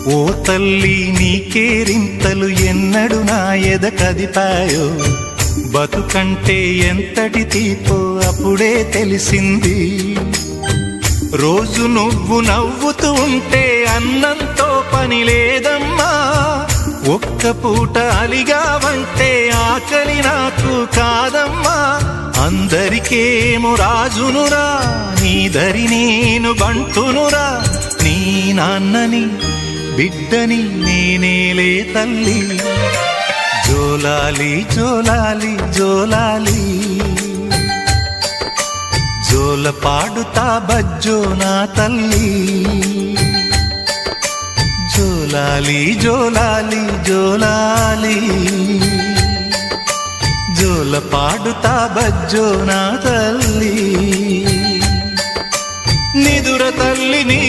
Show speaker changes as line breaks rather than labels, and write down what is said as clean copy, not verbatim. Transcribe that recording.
ఓ తల్లి నీకేరింతలు ఎన్నడు నా ఎద కదిపాయో, బతుకంటే ఎంతటి తీపో అప్పుడే తెలిసింది. రోజు నువ్వు నవ్వుతూ ఉంటే అన్నంతో పని లేదమ్మా, ఒక్క పూట అలిగావంటే ఆకలి నాకు కాదమ్మా. అందరికేమో రాజునురా, నీ దరి నేను బంటునురా, నీ నాన్నని బిడ్డని నేనేలే తల్లి. జోలాలి జోలాలి జోలాలి, జోల పాడుతా బజ్జో నా తల్లి. జోలాలి జోలాలి జోలాలి, జోల పాడుతా బజ్జో నా తల్లి. నిదుర తల్లి నీ